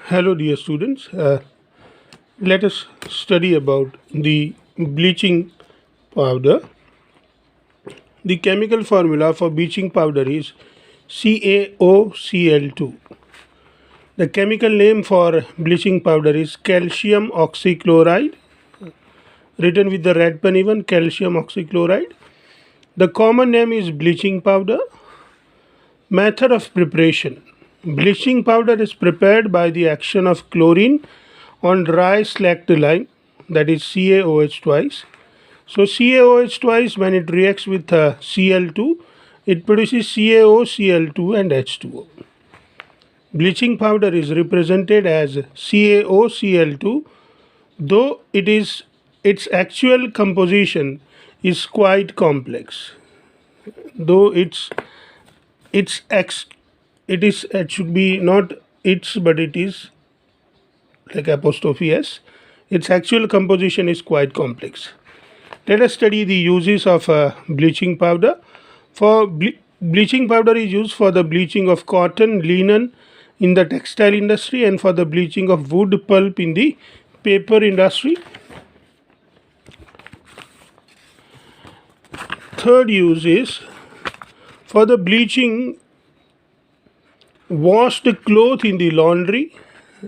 Hello, dear students. Let us study about the bleaching powder. The chemical formula for bleaching powder is CaOCl2. The chemical name for bleaching powder is calcium oxychloride, written with the red pen even, calcium oxychloride. The common name is bleaching powder. Method of preparation. Bleaching powder is prepared by the action of chlorine on dry slacked lime, that is CaOH twice. So CaOH twice, when it reacts with Cl2, it produces CaOCl2 and H2O. Bleaching powder is represented as CaOCl2, though its actual composition is quite complex. Though it should be not its, but it is like apostrophe s. Its actual composition is quite complex. Let us study the uses of bleaching powder. Bleaching powder is used for the bleaching of cotton, linen in the textile industry, and for the bleaching of wood pulp in the paper industry. Third use is for the bleaching washed cloth in the laundry,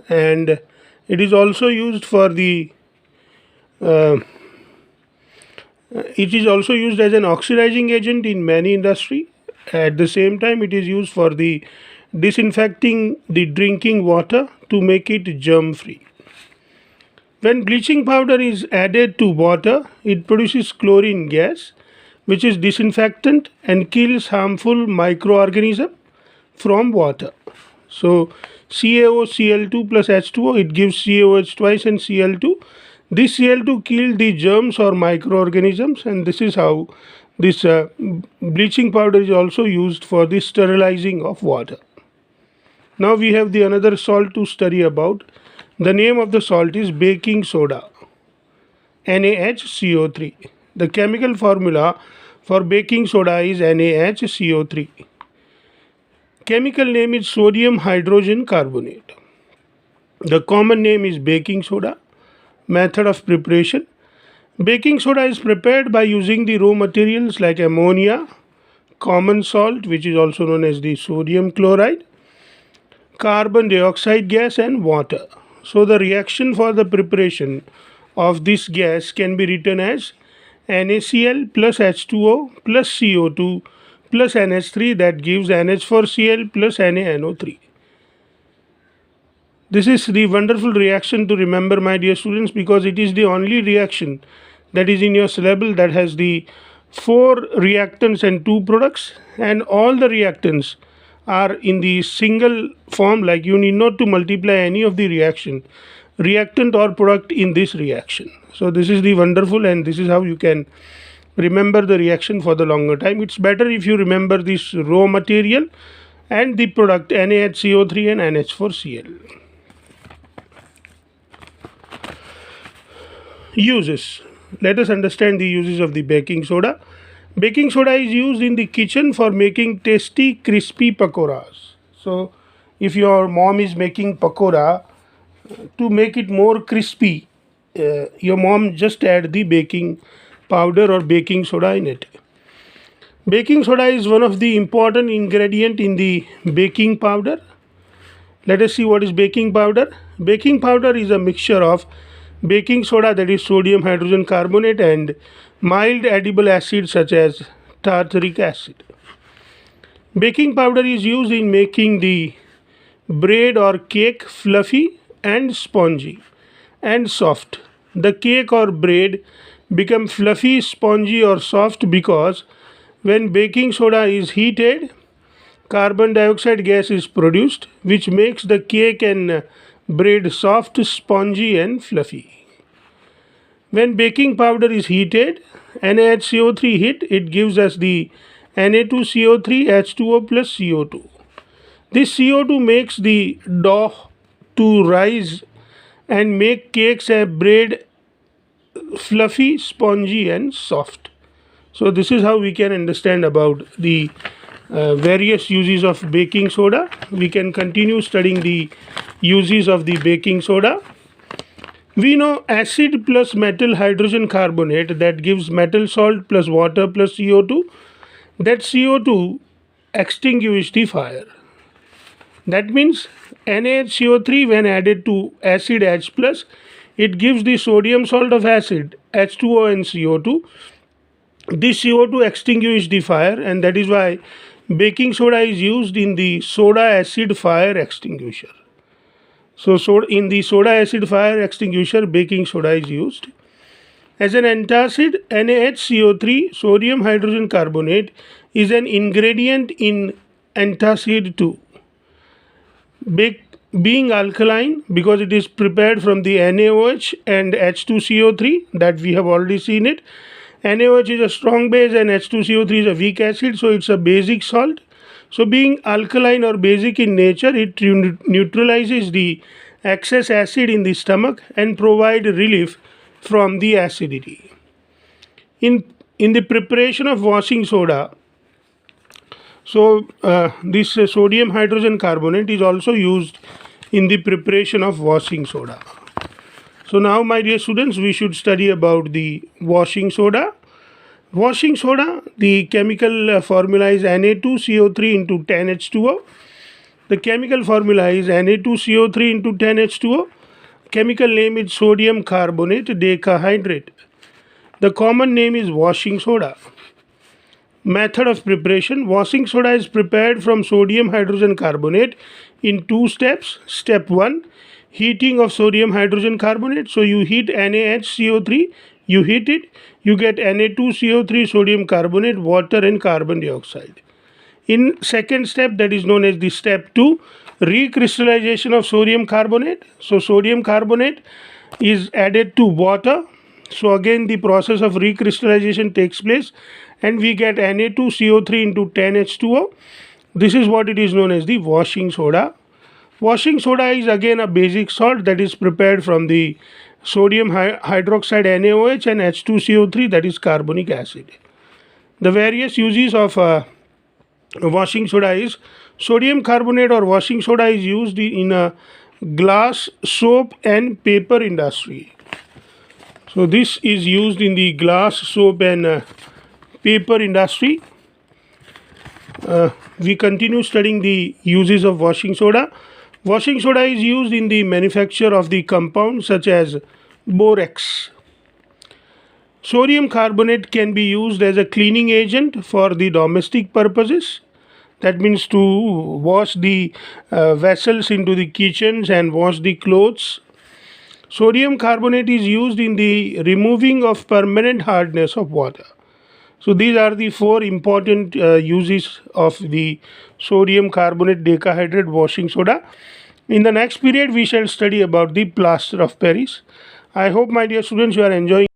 and it is also used for the it is also used as an oxidizing agent in many industry. At the same time, it is used for the disinfecting the drinking water to make it germ free. When bleaching powder is added to water, it produces chlorine gas, which is disinfectant and kills harmful microorganisms from water. So CaOCl2 plus H2O, it gives CaOH twice and Cl2. This Cl2 kills the germs or microorganisms, and this is how this bleaching powder is also used for the sterilizing of water. Now we have the another salt to study about. The name of the salt is baking soda, NaHCO3. The chemical formula for baking soda is NaHCO3. Chemical name is sodium hydrogen carbonate. The common name is baking soda. Method of preparation. Baking soda is prepared by using the raw materials like ammonia, common salt, which is also known as the sodium chloride, carbon dioxide gas, and water. So the reaction for the preparation of this gas can be written as NaCl plus H2O plus CO2 plus NH3, that gives NH4Cl plus NaNO3. This is the wonderful reaction to remember, my dear students, because it is the only reaction that is in your syllabus that has the 4 reactants and 2 products, and all the reactants are in the single form, like you need not to multiply any of the reactant or product in this reaction. So this is the wonderful, and this is how you can remember the reaction for the longer time. It's better if you remember this raw material and the product NaHCO3 and NH4Cl. Uses. Let us understand the uses of the baking soda. Baking soda is used in the kitchen for making tasty, crispy pakoras. So, if your mom is making pakora, to make it more crispy, your mom just add the baking powder or baking soda in it. Baking soda is one of the important ingredient in the baking powder. Let us see what is baking powder. Baking powder is a mixture of baking soda, that is sodium hydrogen carbonate, and mild edible acids such as tartaric acid. Baking powder is used in making the bread or cake fluffy and spongy and soft. The cake or bread become fluffy, spongy, or soft because when baking soda is heated, carbon dioxide gas is produced, which makes the cake and bread soft, spongy, and fluffy. When baking powder is heated, NaHCO3 hit, it gives us the Na2CO3 H2O plus CO2. This CO2 makes the dough to rise and make cakes and bread fluffy, spongy, and soft. So this is how we can understand about the various uses of baking soda. We can continue studying the uses of the baking soda. We know acid plus metal hydrogen carbonate, that gives metal salt plus water plus CO2. That CO2 extinguishes the fire. That means NaHCO3 when added to acid H plus, it gives the sodium salt of acid H2O and CO2. This CO2 extinguishes the fire, and that is why baking soda is used in the soda acid fire extinguisher. So in the soda acid fire extinguisher, baking soda is used. As an antacid, NaHCO3 sodium hydrogen carbonate is an ingredient in antacid 2. Being alkaline, because it is prepared from the NaOH and H2CO3, that we have already seen it. NaOH is a strong base and H2CO3 is a weak acid, so it's a basic salt. So being alkaline or basic in nature, it neutralizes the excess acid in the stomach and provide relief from the acidity. In the preparation of washing soda, so this sodium hydrogen carbonate is also used in the preparation of washing soda. So now, my dear students, we should study about the washing soda. Washing soda, the chemical formula is Na2CO3 into 10H2O. The chemical formula is Na2CO3 into 10H2O. Chemical name is sodium carbonate decahydrate. The common name is washing soda. Method of preparation: washing soda is prepared from sodium hydrogen carbonate in 2 steps. Step 1, heating of sodium hydrogen carbonate. So you heat NaHCO3, you heat it, you get Na2CO3 sodium carbonate, water and carbon dioxide. In second step, that is known as the step 2, recrystallization of sodium carbonate. So sodium carbonate is added to water. So again the process of recrystallization takes place and we get Na2CO3 into 10H2O. This is what it is known as the washing soda. Washing soda is again a basic salt that is prepared from the sodium hydroxide NaOH and H2CO3, that is carbonic acid. The various uses of washing soda is: sodium carbonate or washing soda is used in a glass, soap and paper industry. So this is used in the glass, soap and paper industry. We continue studying the uses of washing soda. Washing soda is used in the manufacture of the compounds such as borax. Sodium carbonate can be used as a cleaning agent for the domestic purposes. That means to wash the vessels into the kitchens and wash the clothes. Sodium carbonate is used in the removing of permanent hardness of water. So these are the 4 important uses of the sodium carbonate decahydrate washing soda. In the next period, we shall study about the plaster of Paris. I hope, my dear students, you are enjoying